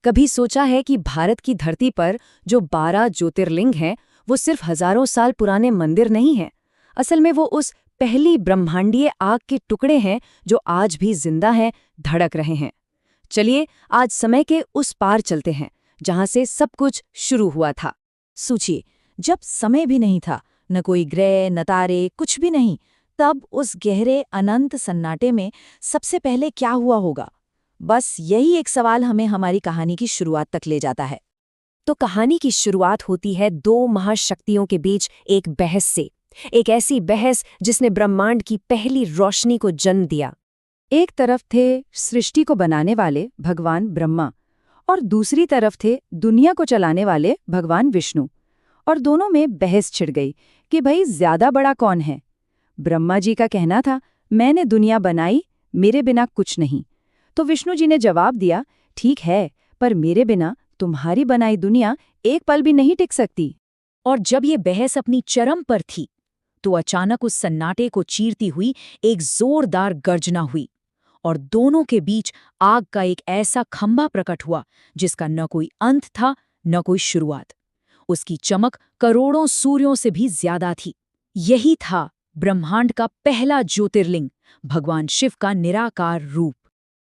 कभी सोचा है कि भारत की धरती पर जो 12 ज्योतिर्लिंग हैं, वो सिर्फ हजारों साल पुराने मंदिर नहीं हैं। असल में वो उस पहली ब्रह्मांडीय आग के टुकड़े हैं जो आज भी जिंदा हैं, धड़क रहे हैं। चलिए आज समय के उस पार चलते हैं जहां से सब कुछ शुरू हुआ था। सोचिए, जब समय भी नहीं था, न कोई ग्रह न तारे, कुछ भी नहीं, तब उस गहरे अनंत सन्नाटे में सबसे पहले क्या हुआ होगा? बस यही एक सवाल हमें हमारी कहानी की शुरुआत तक ले जाता है। तो कहानी की शुरुआत होती है दो महाशक्तियों के बीच एक बहस से। एक ऐसी बहस जिसने ब्रह्मांड की पहली रोशनी को जन्म दिया। एक तरफ थे सृष्टि को बनाने वाले भगवान ब्रह्मा और दूसरी तरफ थे दुनिया को चलाने वाले भगवान विष्णु। और दोनों में बहस छिड़ गई कि भाई ज्यादा बड़ा कौन है। ब्रह्मा जी का कहना था, मैंने दुनिया बनाई, मेरे बिना कुछ नहीं। तो विष्णु जी ने जवाब दिया, ठीक है, पर मेरे बिना तुम्हारी बनाई दुनिया एक पल भी नहीं टिक सकती। और जब ये बहस अपनी चरम पर थी, तो अचानक उस सन्नाटे को चीरती हुई एक जोरदार गर्जना हुई और दोनों के बीच आग का एक ऐसा खंभा प्रकट हुआ जिसका न कोई अंत था न कोई शुरुआत। उसकी चमक करोड़ों सूर्यों से भी ज्यादा थी। यही था ब्रह्मांड का पहला ज्योतिर्लिंग, भगवान शिव का निराकार रूप।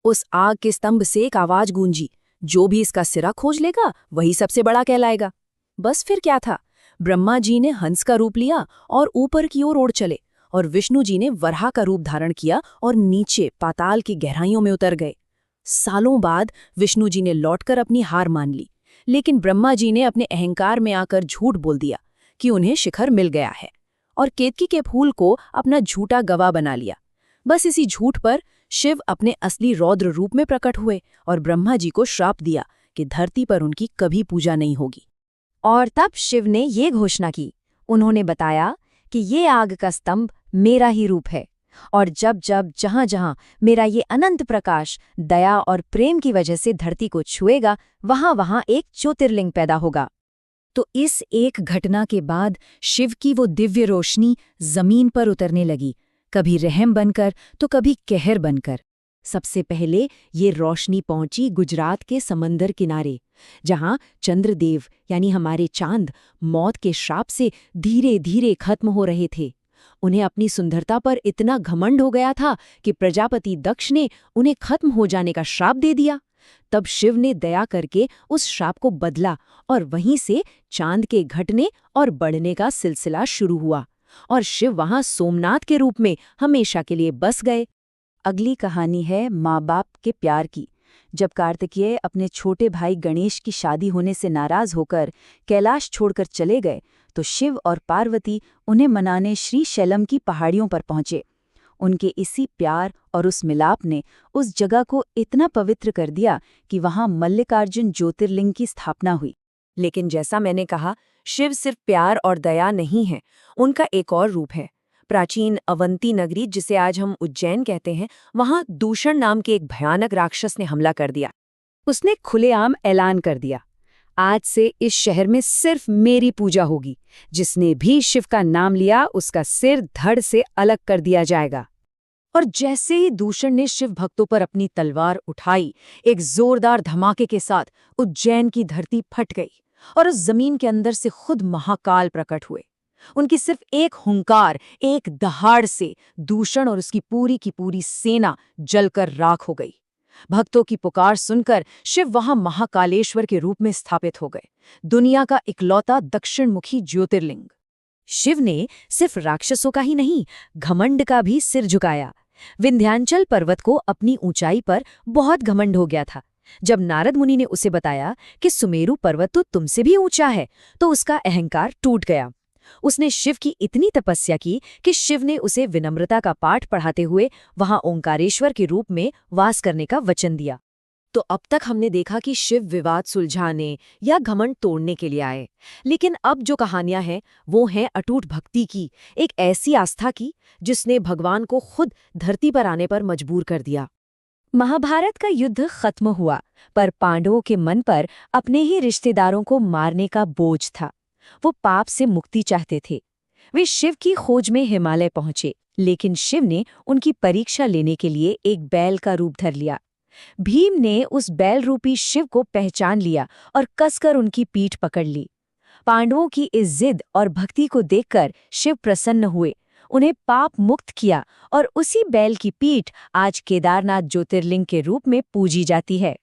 उस आग के स्तंभ से एक आवाज गूंजी, जो भी इसका सिरा खोज लेगा वही सबसे बड़ा कहलाएगा। बस फिर क्या था, ब्रह्मा जी ने हंस का रूप लिया और ऊपर की ओर उड़ चले, और विष्णु जी ने वराह का रूप धारण किया और नीचे पाताल की गहराइयों में उतर गए। सालों बाद विष्णु जी ने लौटकर अपनी हार मान ली, लेकिन ब्रह्मा जी ने अपने अहंकार में आकर झूठ बोल दिया कि उन्हें शिखर मिल गया है, और केतकी के फूल को अपना झूठा गवाह बना लिया। बस इसी झूठ पर शिव अपने असली रौद्र रूप में प्रकट हुए और ब्रह्मा जी को श्राप दिया कि धरती पर उनकी कभी पूजा नहीं होगी। और तब शिव ने ये घोषणा की, उन्होंने बताया कि ये आग का स्तंभ मेरा ही रूप है, और जब जब जहां जहां मेरा ये अनंत प्रकाश दया और प्रेम की वजह से धरती को छुएगा, वहां वहां एक ज्योतिर्लिंग पैदा होगा। तो इस एक घटना के बाद शिव की वो दिव्य रोशनी जमीन पर उतरने लगी, कभी रहम बनकर तो कभी कहर बनकर। सबसे पहले ये रोशनी पहुंची गुजरात के समंदर किनारे, जहां चंद्रदेव यानी हमारे चांद मौत के श्राप से धीरे धीरे खत्म हो रहे थे। उन्हें अपनी सुंदरता पर इतना घमंड हो गया था कि प्रजापति दक्ष ने उन्हें खत्म हो जाने का श्राप दे दिया। तब शिव ने दया करके उस श्राप को बदला और वहीं से चांद के घटने और बढ़ने का सिलसिला शुरू हुआ, और शिव वहां सोमनाथ के रूप में हमेशा के लिए बस गए। अगली कहानी है माँ बाप के प्यार की। जब कार्तिकेय अपने छोटे भाई गणेश की शादी होने से नाराज होकर कैलाश छोड़कर चले गए, तो शिव और पार्वती उन्हें मनाने श्रीशैलम की पहाड़ियों पर पहुंचे। उनके इसी प्यार और उस मिलाप ने उस जगह को इतना पवित्र कर दिया कि वहां मल्लिकार्जुन ज्योतिर्लिंग की स्थापना हुई। लेकिन जैसा मैंने कहा, शिव सिर्फ प्यार और दया नहीं है, उनका एक और रूप है। प्राचीन अवंती नगरी, जिसे आज हम उज्जैन कहते हैं, वहां दूषण नाम के एक भयानक राक्षस ने हमला कर दिया। उसने खुलेआम ऐलान कर दिया, आज से इस शहर में सिर्फ मेरी पूजा होगी। जिसने भी शिव का नाम लिया उसका सिर धड़ से अलग कर दिया जाएगा। और जैसे ही दूषण ने शिव भक्तों पर अपनी तलवार उठाई, एक जोरदार धमाके के साथ उज्जैन की धरती फट गई और उस जमीन के अंदर से खुद महाकाल प्रकट हुए। उनकी सिर्फ एक हुंकार, एक दहाड़ से दूषण और उसकी पूरी की पूरी सेना जलकर राख हो गई। भक्तों की पुकार सुनकर शिव वहां महाकालेश्वर के रूप में स्थापित हो गए, दुनिया का इकलौता दक्षिणमुखी ज्योतिर्लिंग। शिव ने सिर्फ राक्षसों का ही नहीं, घमंड का भी सिर झुकाया। विंध्याचल पर्वत को अपनी ऊंचाई पर बहुत घमंड हो गया था। जब नारद मुनि ने उसे बताया कि सुमेरु पर्वत तो तुमसे भी ऊंचा है, तो उसका अहंकार टूट गया। उसने शिव की इतनी तपस्या की कि शिव ने उसे विनम्रता का पाठ पढ़ाते हुए वहां ओंकारेश्वर के रूप में वास करने का वचन दिया। तो अब तक हमने देखा कि शिव विवाद सुलझाने या घमंड तोड़ने के लिए आए, लेकिन अब जो कहानियां हैं वो हैं अटूट भक्ति की, एक ऐसी आस्था की जिसने भगवान को खुद धरती पर आने पर मजबूर कर दिया। महाभारत का युद्ध खत्म हुआ, पर पांडवों के मन पर अपने ही रिश्तेदारों को मारने का बोझ था। वो पाप से मुक्ति चाहते थे। वे शिव की खोज में हिमालय पहुंचे, लेकिन शिव ने उनकी परीक्षा लेने के लिए एक बैल का रूप धर लिया। भीम ने उस बैल रूपी शिव को पहचान लिया और कसकर उनकी पीठ पकड़ ली। पांडवों की इस जिद और भक्ति को देखकर शिव प्रसन्न हुए, उन्हें पाप मुक्त किया और उसी बैल की पीठ आज केदारनाथ ज्योतिर्लिंग के रूप में पूजी जाती है।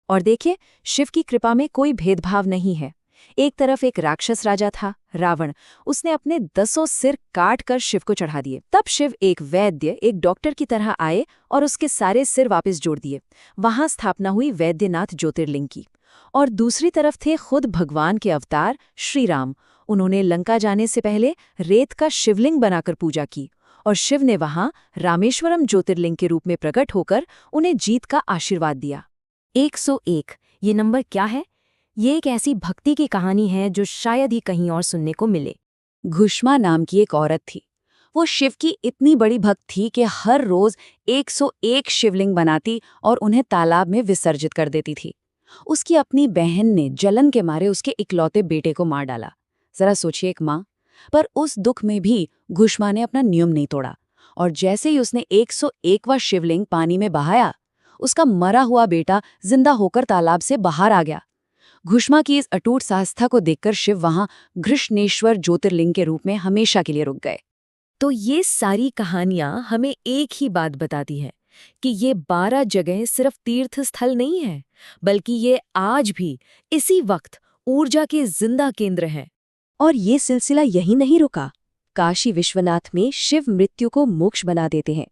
और देखिए, शिव की कृपा में कोई भेदभाव नहीं है। एक तरफ एक राक्षस राजा था, रावण। उसने अपने 10 सिर काट कर शिव को चढ़ा दिए। तब शिव एक वैद्य, एक डॉक्टर की तरह आए और उसके सारे सिर वापस जोड़ दिए। वहां स्थापना हुई वैद्यनाथ ज्योतिर्लिंग की। और दूसरी तरफ थे खुद भगवान के अवतार श्री राम। उन्होंने लंका जाने से पहले रेत का शिवलिंग बनाकर पूजा की और शिव ने वहां रामेश्वरम ज्योतिर्लिंग के रूप में प्रकट होकर उन्हें जीत का आशीर्वाद दिया। 101 ये नंबर क्या है? ये एक ऐसी भक्ति की कहानी है जो शायद ही कहीं और सुनने को मिले। घुष्मा नाम की एक औरत थी। वो शिव की इतनी बड़ी भक्त थी कि हर रोज 101 शिवलिंग बनाती और उन्हें तालाब में विसर्जित कर देती थी। उसकी अपनी बहन ने जलन के मारे उसके इकलौते बेटे को मार डाला। जरा सोचिए, एक माँ। पर उस दुख में भी घुष्मा ने अपना नियम नहीं तोड़ा और जैसे ही उसने 101वां शिवलिंग पानी में बहाया, उसका मरा हुआ बेटा जिंदा होकर तालाब से बाहर आ गया। घुष्मा की इस अटूट साहसता को देखकर शिव वहां घृष्णेश्वर ज्योतिर्लिंग के रूप में हमेशा के लिए रुक गए। तो ये सारी कहानियां हमें एक ही बात बताती है कि ये 12 जगह सिर्फ तीर्थ स्थल नहीं है, बल्कि ये आज भी इसी वक्त ऊर्जा के जिंदा केंद्र हैं। और ये सिलसिला यही नहीं रुका। काशी विश्वनाथ में शिव मृत्यु को मोक्ष बना देते हैं।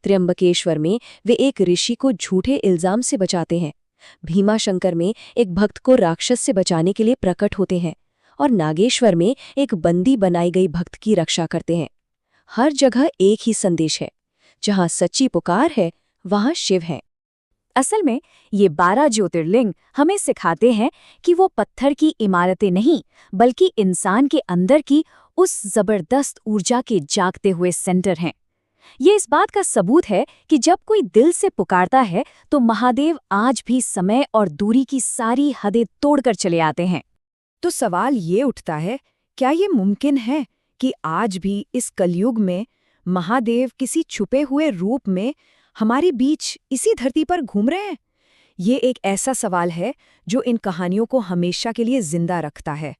त्र्यंबकेश्वर में वे एक ऋषि को झूठे इल्जाम से बचाते हैं। भीमाशंकर में एक भक्त को राक्षस से बचाने के लिए प्रकट होते हैं और नागेश्वर में एक बंदी बनाई गई भक्त की रक्षा करते हैं। हर जगह एक ही संदेश है, जहां सच्ची पुकार है वहां शिव है। असल में ये 12 ज्योतिर्लिंग हमें सिखाते हैं कि वो पत्थर की इमारतें नहीं, बल्कि इंसान के अंदर की उस जबरदस्त ऊर्जा के जागते हुए सेंटर हैं। ये इस बात का सबूत है कि जब कोई दिल से पुकारता है तो महादेव आज भी समय और दूरी की सारी हदें तोड़कर चले आते हैं। तो सवाल ये उठता है, क्या ये मुमकिन है कि आज भी इस कलयुग में महादेव किसी छुपे हुए रूप में हमारे बीच इसी धरती पर घूम रहे हैं? ये एक ऐसा सवाल है जो इन कहानियों को हमेशा के लिए जिंदा रखता है।